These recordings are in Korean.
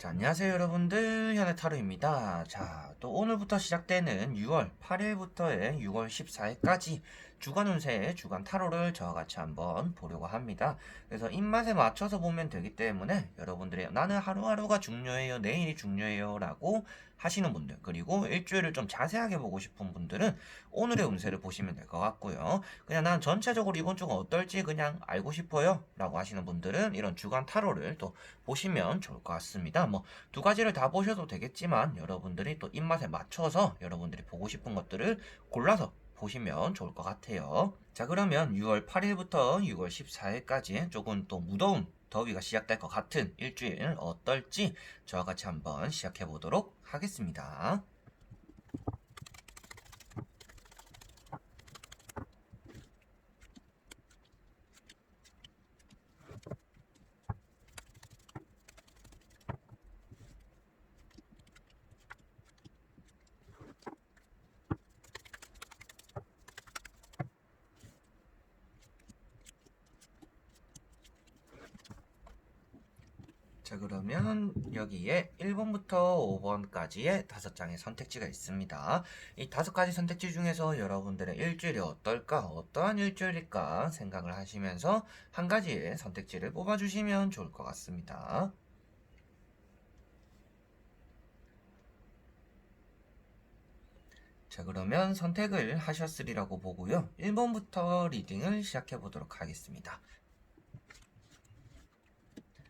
자, 안녕하세요 여러분들, 현해타로입니다. 자, 또 오늘부터 시작되는 6월 8일부터의 6월 14일까지 주간 운세, 주간 타로를 저와 같이 한번 보려고 합니다. 그래서 입맛에 맞춰서 보면 되기 때문에 여러분들이 나는 하루하루가 중요해요, 내일이 중요해요 라고 하시는 분들, 그리고 일주일을 좀 자세하게 보고 싶은 분들은 오늘의 운세를 보시면 될 것 같고요. 그냥 난 전체적으로 이번 주가 어떨지 그냥 알고 싶어요 라고 하시는 분들은 이런 주간 타로를 또 보시면 좋을 것 같습니다. 뭐 두 가지를 다 보셔도 되겠지만 여러분들이 또 입맛에 맞춰서 여러분들이 보고 싶은 것들을 골라서 보시면 좋을 것 같아요. 자, 그러면 6월 8일부터 6월 14일까지 조금 또 무더운 더위가 시작될 것 같은 일주일 어떨지 저와 같이 한번 시작해 보도록 하겠습니다. 자, 그러면 여기에 1번부터 5번까지의 5장의 선택지가 있습니다. 이 5가지 선택지 중에서 여러분들의 일주일이 어떨까, 어떠한 일주일일까 생각을 하시면서 한 가지의 선택지를 뽑아주시면 좋을 것 같습니다. 자, 그러면 선택을 하셨으리라고 보고요. 1번부터 리딩을 시작해 보도록 하겠습니다.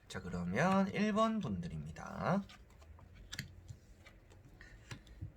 자, 그러면 1번 분들입니다.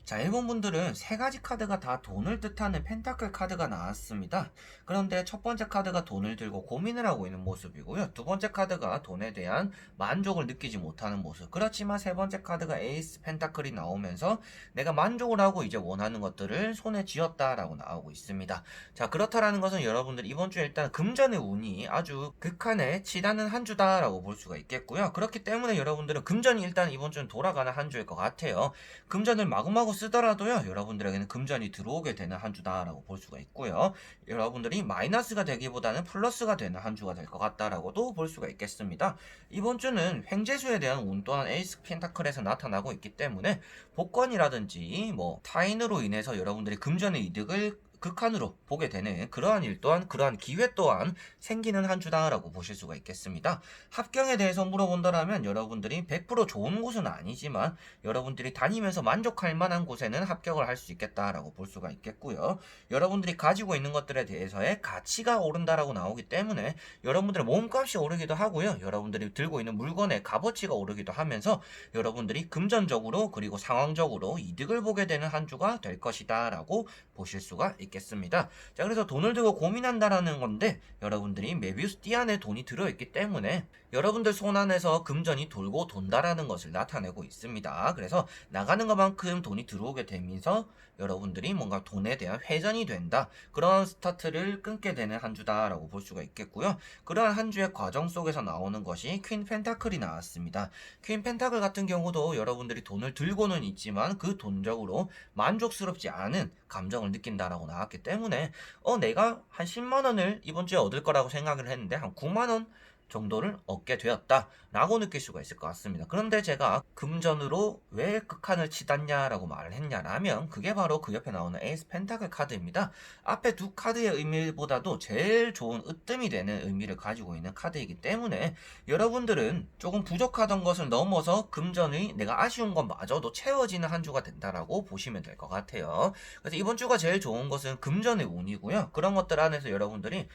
자, 일본 분들은 세 가지 카드가 다 돈을 뜻하는 펜타클 카드가 나왔습니다. 그런데 첫 번째 카드가 돈을 들고 고민을 하고 있는 모습이고요. 두 번째 카드가 돈에 대한 만족을 느끼지 못하는 모습. 그렇지만 세 번째 카드가 에이스 펜타클이 나오면서 내가 만족을 하고 이제 원하는 것들을 손에 쥐었다라고 나오고 있습니다. 자, 그렇다라는 것은 여러분들 이번 주에 일단 금전의 운이 아주 극한에 치닫는 한 주다라고 볼 수가 있겠고요. 그렇기 때문에 여러분들은 금전이 일단 이번 주는 돌아가는 한 주일 것 같아요. 금전을 마구마구 쓰더라도요, 여러분들에게는 금전이 들어오게 되는 한 주다라고 볼 수가 있고요. 여러분들이 마이너스가 되기보다는 플러스가 되는 한 주가 될 것 같다라고도 볼 수가 있겠습니다. 이번 주는 횡재수에 대한 운 또한 에이스 펜타클에서 나타나고 있기 때문에 복권이라든지 뭐 타인으로 인해서 여러분들이 금전의 이득을 극한으로 보게 되는 그러한 일 또한 그러한 기회 또한 생기는 한 주다라고 보실 수가 있겠습니다. 합격에 대해서 물어본다라면 여러분들이 100% 좋은 곳은 아니지만 여러분들이 다니면서 만족할 만한 곳에는 합격을 할 수 있겠다라고 볼 수가 있겠고요. 여러분들이 가지고 있는 것들에 대해서의 가치가 오른다라고 나오기 때문에 여러분들의 몸값이 오르기도 하고요. 여러분들이 들고 있는 물건의 값어치가 오르기도 하면서 여러분들이 금전적으로 그리고 상황적으로 이득을 보게 되는 한 주가 될 것이다 라고 보실 수가 있겠습니다. 자, 그래서 돈을 들고 고민한다라는 건데 여러분들이 메비우스 띠 안에 돈이 들어있기 때문에 여러분들 손 안에서 금전이 돌고 돈다라는 것을 나타내고 있습니다. 그래서 나가는 것만큼 돈이 들어오게 되면서 여러분들이 뭔가 돈에 대한 회전이 된다. 그런 스타트를 끊게 되는 한 주다라고 볼 수가 있겠고요. 그러한 한 주의 과정 속에서 나오는 것이 퀸 펜타클이 나왔습니다. 퀸 펜타클 같은 경우도 여러분들이 돈을 들고는 있지만 그 돈적으로 만족스럽지 않은 감정을 느낀다라고 나왔기 때문에 내가 한 10만 원을 이번 주에 얻을 거라고 생각을 했는데 한 9만 원 정도를 얻게 되었다 라고 느낄 수가 있을 것 같습니다. 그런데 제가 금전으로 왜 극한을 치닫냐라고 말을 했냐라면 그게 바로 그 옆에 나오는 에이스 펜타클 카드입니다. 앞에 두 카드의 의미보다도 제일 좋은 으뜸이 되는 의미를 가지고 있는 카드이기 때문에 여러분들은 조금 부족하던 것을 넘어서 금전의 내가 아쉬운 것마저도 채워지는 한 주가 된다라고 보시면 될 것 같아요. 그래서 이번 주가 제일 좋은 것은 금전의 운이고요. 그런 것들 안에서 여러분들이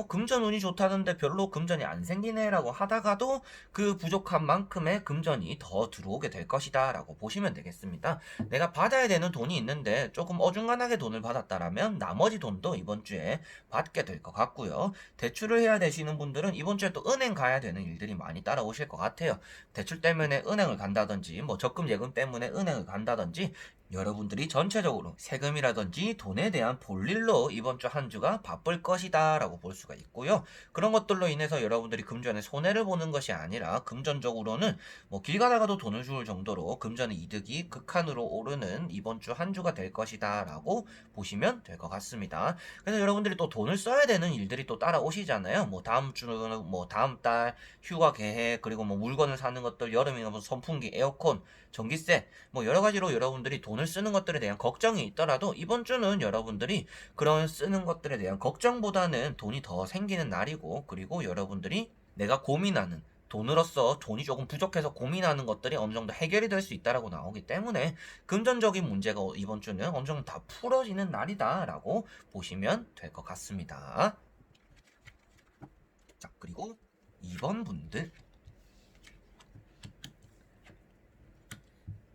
금전 운이 좋다는데 별로 금전이 안 생기네라고 하다가도 그 부족한 만큼의 금전이 더 들어오게 될 것이다 라고 보시면 되겠습니다. 내가 받아야 되는 돈이 있는데 조금 어중간하게 돈을 받았다라면 나머지 돈도 이번 주에 받게 될 것 같고요. 대출을 해야 되시는 분들은 이번 주에 또 은행 가야 되는 일들이 많이 따라오실 것 같아요. 대출 때문에 은행을 간다든지 뭐 적금 예금 때문에 은행을 간다든지 여러분들이 전체적으로 세금이라든지 돈에 대한 볼일로 이번 주 한 주가 바쁠 것이다 라고 볼 수가 있고요. 그런 것들로 인해서 여러분들이 금전에 손해를 보는 것이 아니라 금전적으로는 뭐 길 가다가도 돈을 줄 정도로 금전의 이득이 극한으로 오르는 이번 주 한 주가 될 것이다 라고 보시면 될 것 같습니다. 그래서 여러분들이 또 돈을 써야 되는 일들이 또 따라오시잖아요. 뭐 다음 주는 뭐 다음 달 휴가 계획, 그리고 뭐 물건을 사는 것들, 여름이면 뭐 선풍기, 에어컨, 전기세, 뭐 여러 가지로 여러분들이 돈을 쓰는 것들에 대한 걱정이 있더라도 이번 주는 여러분들이 그런 쓰는 것들에 대한 걱정보다는 돈이 더 생기는 날이고, 그리고 여러분들이 내가 고민하는 돈으로서 돈이 조금 부족해서 고민하는 것들이 어느 정도 해결이 될 수 있다라고 나오기 때문에 금전적인 문제가 이번 주는 어느 정도 다 풀어지는 날이다라고 보시면 될 것 같습니다. 자, 그리고 2번 분들.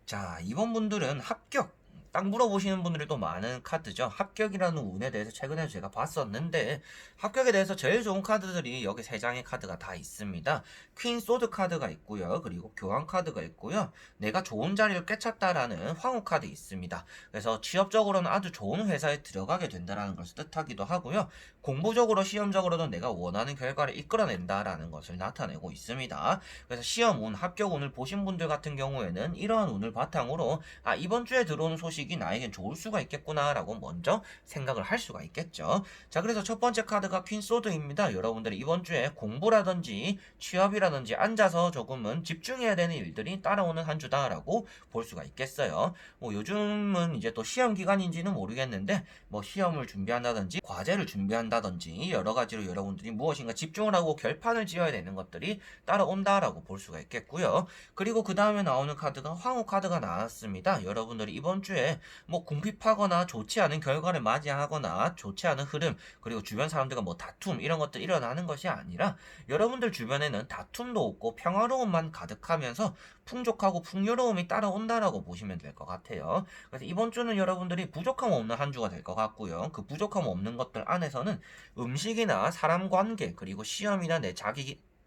자, 이번 분들은 합격. 딱 물어보시는 분들이 또 많은 카드죠. 합격이라는 운에 대해서 최근에 제가 봤었는데, 합격에 대해서 제일 좋은 카드들이 여기 3장의 카드가 다 있습니다. 퀸 소드 카드가 있고요. 그리고 교환 카드가 있고요. 내가 좋은 자리를 꿰찼다라는 황후 카드 있습니다. 그래서 취업적으로는 아주 좋은 회사에 들어가게 된다라는 것을 뜻하기도 하고요. 공부적으로 시험적으로도 내가 원하는 결과를 이끌어낸다라는 것을 나타내고 있습니다. 그래서 시험 운, 합격 운을 보신 분들 같은 경우에는 이러한 운을 바탕으로 이번 주에 들어오는 소식이 나에겐 좋을 수가 있겠구나 라고 먼저 생각을 할 수가 있겠죠. 자, 그래서 첫 번째 카드가 퀸 소드입니다. 여러분들이 이번 주에 공부라든지 취업이라든지 앉아서 조금은 집중해야 되는 일들이 따라오는 한 주다라고 볼 수가 있겠어요. 뭐 요즘은 이제 또 시험 기간인지는 모르겠는데 뭐 시험을 준비한다든지 과제를 준비한다든지 여러 가지로 여러분들이 무엇인가 집중을 하고 결판을 지어야 되는 것들이 따라온다라고 볼 수가 있겠고요. 그리고 그 다음에 나오는 카드가 황후 카드가 나왔습니다. 여러분들이 이번 주에 뭐 궁핍하거나 좋지 않은 결과를 맞이하거나 좋지 않은 흐름, 그리고 주변 사람들과 뭐 다툼 이런 것들 일어나는 것이 아니라 여러분들 주변에는 다툼도 없고 평화로움만 가득하면서 풍족하고 풍요로움이 따라온다라고 보시면 될 것 같아요. 그래서 이번 주는 여러분들이 부족함 없는 한 주가 될 것 같고요. 그 부족함 없는 것들 안에서는 음식이나 사람 관계, 그리고 시험이나 내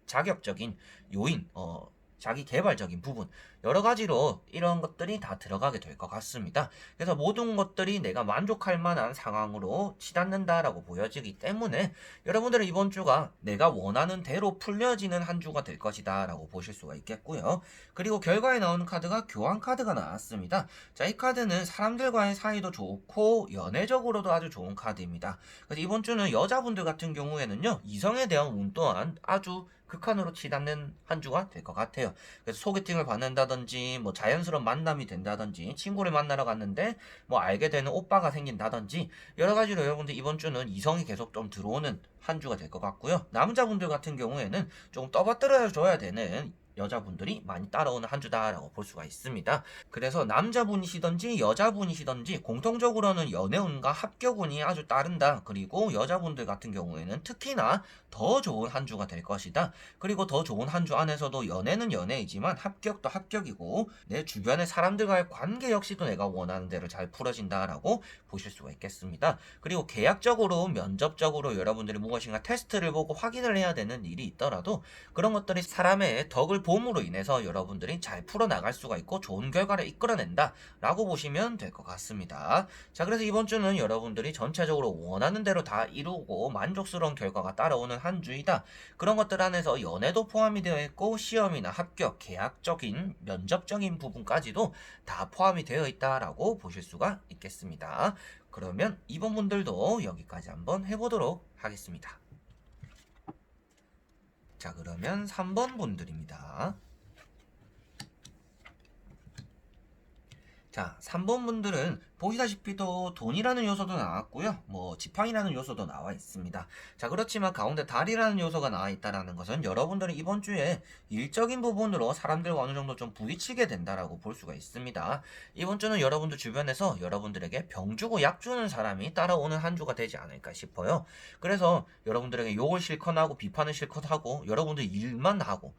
자격적인 요인, 자기 개발적인 부분, 여러 가지로 이런 것들이 다 들어가게 될 것 같습니다. 그래서 모든 것들이 내가 만족할 만한 상황으로 치닫는다라고 보여지기 때문에 여러분들은 이번 주가 내가 원하는 대로 풀려지는 한 주가 될 것이다 라고 보실 수가 있겠고요. 그리고 결과에 나오는 카드가 교환 카드가 나왔습니다. 자, 이 카드는 사람들과의 사이도 좋고 연애적으로도 아주 좋은 카드입니다. 그래서 이번 주는 여자분들 같은 경우에는요, 이성에 대한 운 또한 아주 극한으로 치닫는 한 주가 될 것 같아요. 그래서 소개팅을 받는다든지 뭐 자연스러운 만남이 된다든지 친구를 만나러 갔는데 뭐 알게 되는 오빠가 생긴다든지 여러 가지로 여러분들 이번 주는 이성이 계속 좀 들어오는 한 주가 될 것 같고요. 남자분들 같은 경우에는 조금 떠받들어 줘야 되는 여자분들이 많이 따라오는 한 주다라고 볼 수가 있습니다. 그래서 남자분이시든지 여자분이시든지 공통적으로는 연애운과 합격운이 아주 따른다. 그리고 여자분들 같은 경우에는 특히나 더 좋은 한 주가 될 것이다. 그리고 더 좋은 한 주 안에서도 연애는 연애이지만 합격도 합격이고 내 주변의 사람들과의 관계 역시도 내가 원하는 대로 잘 풀어진다라고 보실 수가 있겠습니다. 그리고 계약적으로 면접적으로 여러분들이 무엇인가 테스트를 보고 확인을 해야 되는 일이 있더라도 그런 것들이 사람의 덕을 봄으로 인해서 여러분들이 잘 풀어나갈 수가 있고 좋은 결과를 이끌어낸다 라고 보시면 될 것 같습니다. 자, 그래서 이번 주는 여러분들이 전체적으로 원하는 대로 다 이루고 만족스러운 결과가 따라오는 한 주이다. 그런 것들 안에서 연애도 포함이 되어 있고 시험이나 합격, 계약적인 면접적인 부분까지도 다 포함이 되어 있다라고 보실 수가 있겠습니다. 그러면 이번 분들도 여기까지 한번 해보도록 하겠습니다. 자, 그러면 3번 분들입니다. 자, 3번 분들은 보시다시피 또 돈이라는 요소도 나왔고요. 뭐 지팡이라는 요소도 나와 있습니다. 자, 그렇지만 가운데 달이라는 요소가 나와 있다는 것은 여러분들은 이번 주에 일적인 부분으로 사람들과 어느 정도 좀 부딪히게 된다라고 볼 수가 있습니다. 이번 주는 여러분들 주변에서 여러분들에게 병 주고 약 주는 사람이 따라오는 한 주가 되지 않을까 싶어요. 그래서 여러분들에게 욕을 실컷 하고 비판을 실컷 하고 여러분들 일만 하고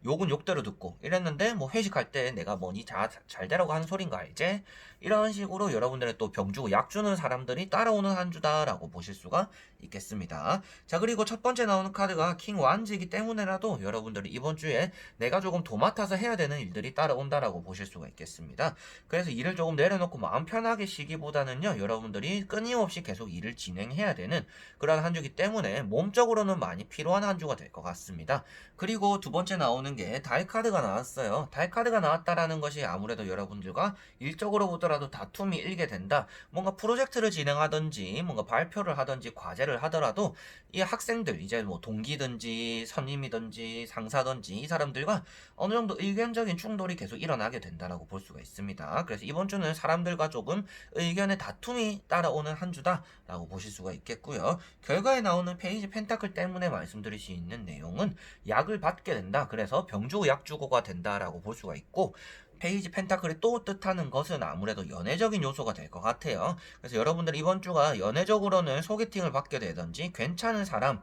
욕은 욕대로 듣고 이랬는데 뭐 회식할 때 내가 뭐니 잘 되라고 하는 소린가 알지? 이런 식으로 여러분들의 또 병주고 약 주는 사람들이 따라오는 한 주다라고 보실 수가 있겠습니다. 자, 그리고 첫 번째 나오는 카드가 킹 완즈이기 때문에라도 여러분들이 이번 주에 내가 조금 도맡아서 해야 되는 일들이 따라온다라고 보실 수가 있겠습니다. 그래서 일을 조금 내려놓고 마음 편하게 쉬기보다는요, 여러분들이 끊임없이 계속 일을 진행해야 되는 그런 한 주기 때문에 몸적으로는 많이 필요한 한 주가 될 것 같습니다. 그리고 두 번째 나오는 게 달 카드가 나왔어요. 달 카드가 나왔다라는 것이 아무래도 여러분들과 일적으로 보더라도 다툼이 일게 된다. 뭔가 프로젝트를 진행하든지 뭔가 발표를 하든지 과제를 하더라도 이 학생들, 이제 뭐 동기든지 선임이든지 상사든지 이 사람들과 어느 정도 의견적인 충돌이 계속 일어나게 된다라고 볼 수가 있습니다. 그래서 이번 주는 사람들과 조금 의견의 다툼이 따라오는 한 주다라고 보실 수가 있겠고요. 결과에 나오는 페이지 펜타클 때문에 말씀드릴 수 있는 내용은 약을 받게 된다. 그래서 병주고 약주고가 된다라고 볼 수가 있고, 페이지 펜타클이 또 뜻하는 것은 아무래도 연애적인 요소가 될 것 같아요. 그래서 여러분들 이번 주가 연애적으로는 소개팅을 받게 되든지 괜찮은 사람을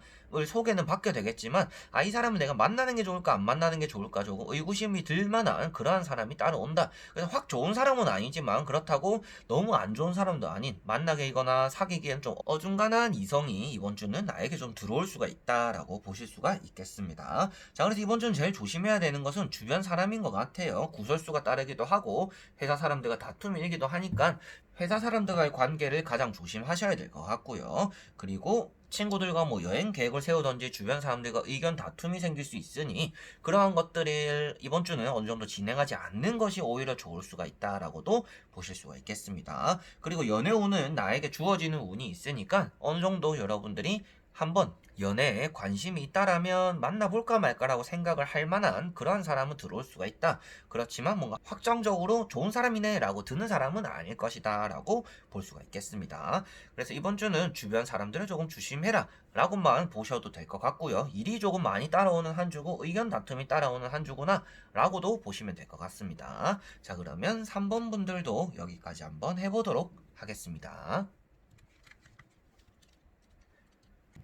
소개는 받게 되겠지만, 이 사람은 내가 만나는 게 좋을까 안 만나는 게 좋을까 조금 의구심이 들 만한 그러한 사람이 따라온다. 그래서 확 좋은 사람은 아니지만 그렇다고 너무 안 좋은 사람도 아닌 만나기거나 사귀기엔 좀 어중간한 이성이 이번 주는 나에게 좀 들어올 수가 있다라고 보실 수가 있겠습니다. 자, 그래서 이번 주는 제일 조심해야 되는 것은 주변 사람인 것 같아요. 구설수가 따르기도 하고 회사 사람들과 다툼이 일기도 하니까 회사 사람들과의 관계를 가장 조심하셔야 될 것 같고요. 그리고 친구들과 뭐 여행 계획을 세우던지 주변 사람들과 의견 다툼이 생길 수 있으니 그러한 것들을 이번 주는 어느 정도 진행하지 않는 것이 오히려 좋을 수가 있다라고도 보실 수가 있겠습니다. 그리고 연애운은 나에게 주어지는 운이 있으니까 어느 정도 여러분들이 한번 연애에 관심이 있다라면 만나볼까 말까라고 생각을 할 만한 그러한 사람은 들어올 수가 있다. 그렇지만 뭔가 확정적으로 좋은 사람이네 라고 드는 사람은 아닐 것이다 라고 볼 수가 있겠습니다. 그래서 이번 주는 주변 사람들을 조금 조심해라 라고만 보셔도 될 것 같고요. 일이 조금 많이 따라오는 한 주고 의견 다툼이 따라오는 한 주구나 라고도 보시면 될 것 같습니다. 자, 그러면 3번 분들도 여기까지 한번 해보도록 하겠습니다.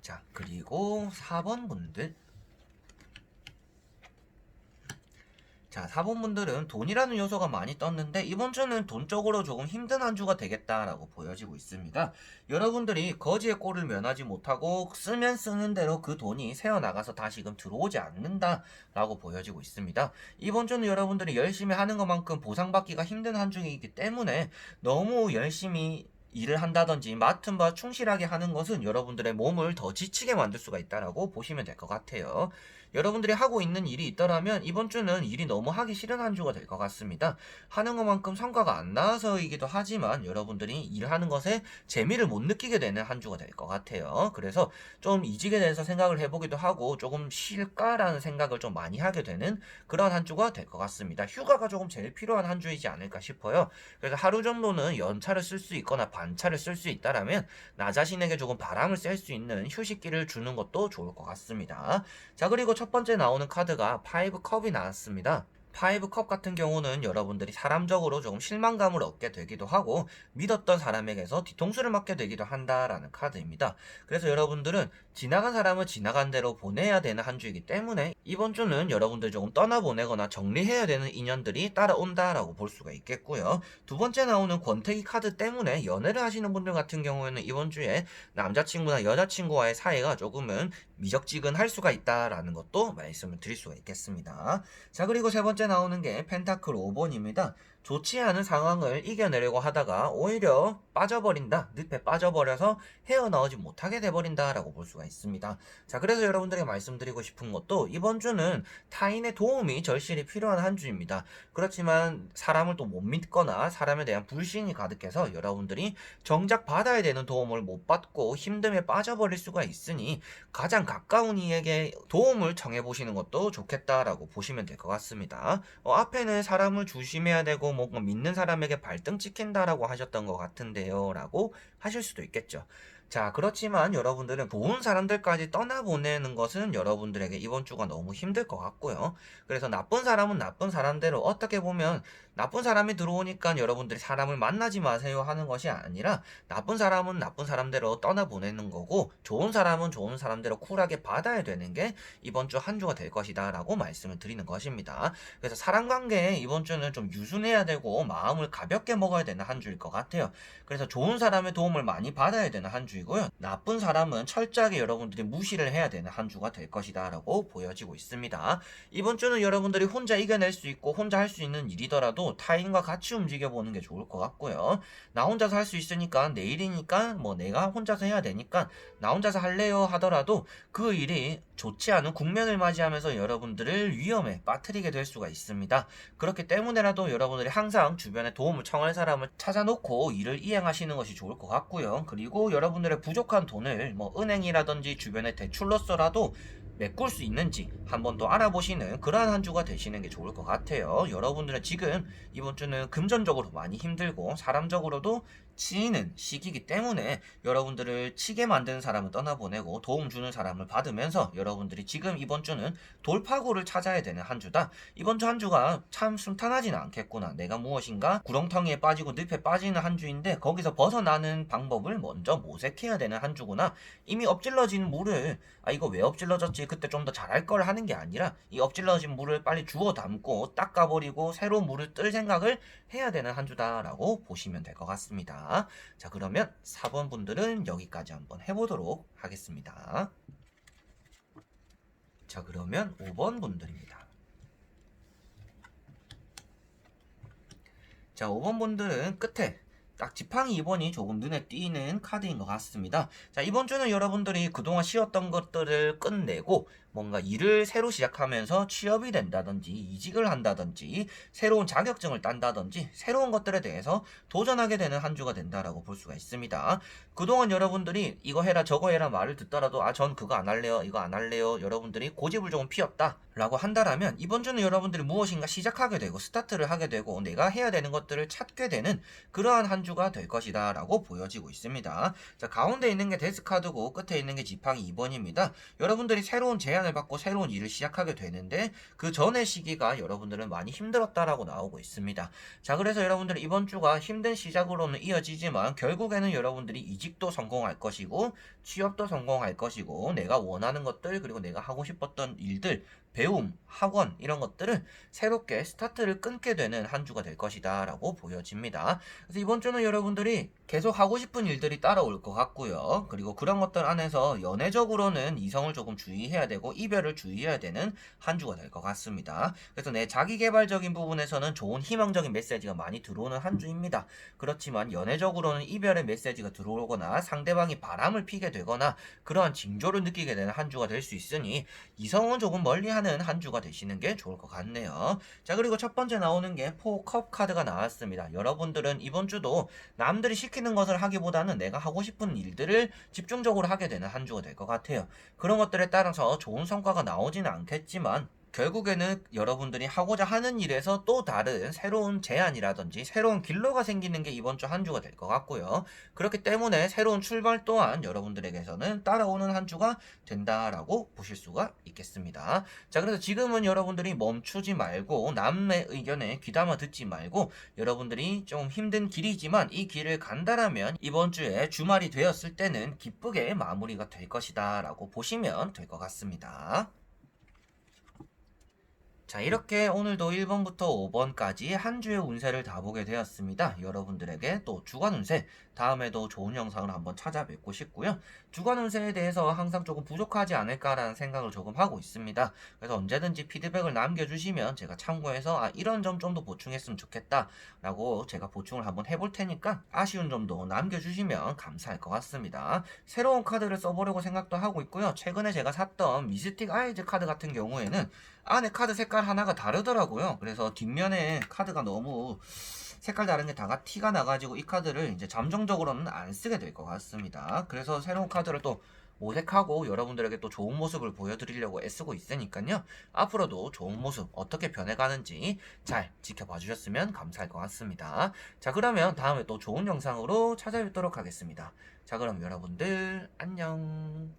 자, 그리고 4번 분들. 자, 4번 분들은 돈이라는 요소가 많이 떴는데 이번 주는 돈적으로 조금 힘든 한 주가 되겠다라고 보여지고 있습니다. 여러분들이 거지의 꼴을 면하지 못하고 쓰면 쓰는 대로 그 돈이 새어나가서 다시금 들어오지 않는다라고 보여지고 있습니다. 이번 주는 여러분들이 열심히 하는 것만큼 보상받기가 힘든 한 주이기 때문에 너무 열심히 일을 한다든지 맡은 바 충실하게 하는 것은 여러분들의 몸을 더 지치게 만들 수가 있다라고 보시면 될 것 같아요. 여러분들이 하고 있는 일이 있더라면 이번 주는 일이 너무 하기 싫은 한 주가 될 것 같습니다. 하는 것만큼 성과가 안 나와서이기도 하지만 여러분들이 일하는 것에 재미를 못 느끼게 되는 한 주가 될 것 같아요. 그래서 좀 이직에 대해서 생각을 해보기도 하고 조금 쉴까라는 생각을 좀 많이 하게 되는 그런 한 주가 될 것 같습니다. 휴가가 조금 제일 필요한 한 주이지 않을까 싶어요. 그래서 하루 정도는 연차를 쓸 수 있거나 반차를 쓸 수 있다라면 나 자신에게 조금 바람을 쐴 수 있는 휴식기를 주는 것도 좋을 것 같습니다. 자, 그리고 첫 번째 나오는 카드가 5컵이 나왔습니다. 5컵 같은 경우는 여러분들이 사람적으로 조금 실망감을 얻게 되기도 하고 믿었던 사람에게서 뒤통수를 맞게 되기도 한다라는 카드입니다. 그래서 여러분들은 지나간 사람을 지나간 대로 보내야 되는 한 주이기 때문에 이번 주는 여러분들 조금 떠나보내거나 정리해야 되는 인연들이 따라온다라고 볼 수가 있겠고요. 두 번째 나오는 권태기 카드 때문에 연애를 하시는 분들 같은 경우에는 이번 주에 남자친구나 여자친구와의 사이가 조금은 미적지근할 수가 있다라는 것도 말씀을 드릴 수가 있겠습니다. 자, 그리고 세 번째 나오는 게 펜타클 5번입니다. 좋지 않은 상황을 이겨내려고 하다가 오히려 빠져버린다, 늪에 빠져버려서 헤어나오지 못하게 돼버린다라고 볼 수가 있습니다. 자, 그래서 여러분들에게 말씀드리고 싶은 것도 이번 주는 타인의 도움이 절실히 필요한 한 주입니다. 그렇지만 사람을 또 못 믿거나 사람에 대한 불신이 가득해서 여러분들이 정작 받아야 되는 도움을 못 받고 힘듦에 빠져버릴 수가 있으니 가장 가까운 이에게 도움을 청해보시는 것도 좋겠다라고 보시면 될 것 같습니다. 앞에는 사람을 조심해야 되고 뭔가 믿는 사람에게 발등 찍힌다라고 하셨던 것 같은데요 라고 하실 수도 있겠죠. 자, 그렇지만 여러분들은 좋은 사람들까지 떠나보내는 것은 여러분들에게 이번 주가 너무 힘들 것 같고요. 그래서 나쁜 사람은 나쁜 사람대로 어떻게 보면 나쁜 사람이 들어오니까 여러분들이 사람을 만나지 마세요 하는 것이 아니라 나쁜 사람은 나쁜 사람대로 떠나보내는 거고 좋은 사람은 좋은 사람대로 쿨하게 받아야 되는 게 이번 주 한 주가 될 것이다 라고 말씀을 드리는 것입니다. 그래서 사람 관계에 이번 주는 좀 유순해야 되고 마음을 가볍게 먹어야 되는 한 주일 것 같아요. 그래서 좋은 사람의 도움을 많이 받아야 되는 한 주이고요. 나쁜 사람은 철저하게 여러분들이 무시를 해야 되는 한 주가 될 것이다 라고 보여지고 있습니다. 이번 주는 여러분들이 혼자 이겨낼 수 있고 혼자 할 수 있는 일이더라도 타인과 같이 움직여보는 게 좋을 것 같고요. 나 혼자서 할 수 있으니까 내일이니까 뭐 내가 혼자서 해야 되니까 나 혼자서 할래요 하더라도 그 일이 좋지 않은 국면을 맞이하면서 여러분들을 위험에 빠뜨리게 될 수가 있습니다. 그렇기 때문에라도 여러분들이 항상 주변에 도움을 청할 사람을 찾아놓고 일을 이행하시는 것이 좋을 것 같고요. 그리고 여러분들의 부족한 돈을 뭐 은행이라든지 주변의 대출로서라도 메꿀 수 있는지 한번 더 알아보시는 그러한 한 주가 되시는 게 좋을 것 같아요. 여러분들은 지금 이번 주는 금전적으로 많이 힘들고 사람적으로도 치이는 시기이기 때문에 여러분들을 치게 만드는 사람을 떠나보내고 도움 주는 사람을 받으면서 여러분들이 지금 이번 주는 돌파구를 찾아야 되는 한 주다. 이번 주 한 주가 참 순탄하지는 않겠구나. 내가 무엇인가 구렁텅이에 빠지고 늪에 빠지는 한 주인데 거기서 벗어나는 방법을 먼저 모색해야 되는 한 주구나. 이미 엎질러진 물을 이거 왜 엎질러졌지 그때 좀 더 잘할 걸 하는 게 아니라 이 엎질러진 물을 빨리 주워 담고 닦아버리고 새로운 물을 뜰 생각을 해야 되는 한 주다라고 보시면 될 것 같습니다. 자, 그러면 4번 분들은 여기까지 한번 해보도록 하겠습니다. 자, 그러면 5번 분들입니다. 자, 5번 분들은 끝에 딱 지팡이 2번이 조금 눈에 띄는 카드인 것 같습니다. 자, 이번 주는 여러분들이 그동안 쉬었던 것들을 끝내고 뭔가 일을 새로 시작하면서 취업이 된다든지 이직을 한다든지 새로운 자격증을 딴다든지 새로운 것들에 대해서 도전하게 되는 한 주가 된다라고 볼 수가 있습니다. 그동안 여러분들이 이거 해라 저거 해라 말을 듣더라도 전 그거 안 할래요 이거 안 할래요 여러분들이 고집을 조금 피웠다 라고 한다라면 이번 주는 여러분들이 무엇인가 시작하게 되고 스타트를 하게 되고 내가 해야 되는 것들을 찾게 되는 그러한 한 주가 될 것이다 라고 보여지고 있습니다. 자, 가운데 있는 게 데스 카드고 끝에 있는 게 지팡이 2번입니다. 여러분들이 새로운 제안을 받고 새로운 일을 시작하게 되는데 그 전의 시기가 여러분들은 많이 힘들었다라고 나오고 있습니다. 자, 그래서 여러분들이 이번 주가 힘든 시작으로는 이어지지만 결국에는 여러분들이 이직도 성공할 것이고 취업도 성공할 것이고 내가 원하는 것들 그리고 내가 하고 싶었던 일들 배움, 학원 이런 것들을 새롭게 스타트를 끊게 되는 한 주가 될 것이다 라고 보여집니다. 그래서 이번 주는 여러분들이 계속 하고 싶은 일들이 따라올 것 같고요. 그리고 그런 것들 안에서 연애적으로는 이성을 조금 주의해야 되고 이별을 주의해야 되는 한 주가 될 것 같습니다. 그래서 내 자기개발적인 부분에서는 좋은 희망적인 메시지가 많이 들어오는 한 주입니다. 그렇지만 연애적으로는 이별의 메시지가 들어오거나 상대방이 바람을 피게 되거나 그러한 징조를 느끼게 되는 한 주가 될 수 있으니 이성은 조금 멀리하는 한 주가 되시는 게 좋을 것 같네요. 자, 그리고 첫 번째 나오는 게 포컵 카드가 나왔습니다. 여러분들은 이번 주도 남들이 시키는 것을 하기보다는 내가 하고 싶은 일들을 집중적으로 하게 되는 한 주가 될 것 같아요. 그런 것들에 따라서 좋은 성과가 나오지는 않겠지만 결국에는 여러분들이 하고자 하는 일에서 또 다른 새로운 제안이라든지 새로운 길로가 생기는 게 이번 주 한 주가 될 것 같고요. 그렇기 때문에 새로운 출발 또한 여러분들에게서는 따라오는 한 주가 된다라고 보실 수가 있겠습니다. 자, 그래서 지금은 여러분들이 멈추지 말고 남의 의견에 귀담아 듣지 말고 여러분들이 좀 힘든 길이지만 이 길을 간다라면 이번 주에 주말이 되었을 때는 기쁘게 마무리가 될 것이다 라고 보시면 될 것 같습니다. 자, 이렇게 오늘도 1번부터 5번까지 한 주의 운세를 다 보게 되었습니다. 여러분들에게 또 주간 운세, 다음에도 좋은 영상을 한번 찾아뵙고 싶고요. 주간 운세에 대해서 항상 조금 부족하지 않을까라는 생각을 조금 하고 있습니다. 그래서 언제든지 피드백을 남겨주시면 제가 참고해서 이런 점 좀 더 보충했으면 좋겠다 라고 제가 보충을 한번 해볼 테니까 아쉬운 점도 남겨주시면 감사할 것 같습니다. 새로운 카드를 써보려고 생각도 하고 있고요. 최근에 제가 샀던 미스틱 아이즈 카드 같은 경우에는 안에 카드 색깔 하나가 다르더라고요. 그래서 뒷면에 카드가 너무 색깔 다른 게 다가 티가 나가지고 이 카드를 이제 잠정적으로는 안 쓰게 될 것 같습니다. 그래서 새로운 카드를 또 모색하고 여러분들에게 또 좋은 모습을 보여드리려고 애쓰고 있으니까요. 앞으로도 좋은 모습 어떻게 변해가는지 잘 지켜봐 주셨으면 감사할 것 같습니다. 자, 그러면 다음에 또 좋은 영상으로 찾아뵙도록 하겠습니다. 자, 그럼 여러분들 안녕.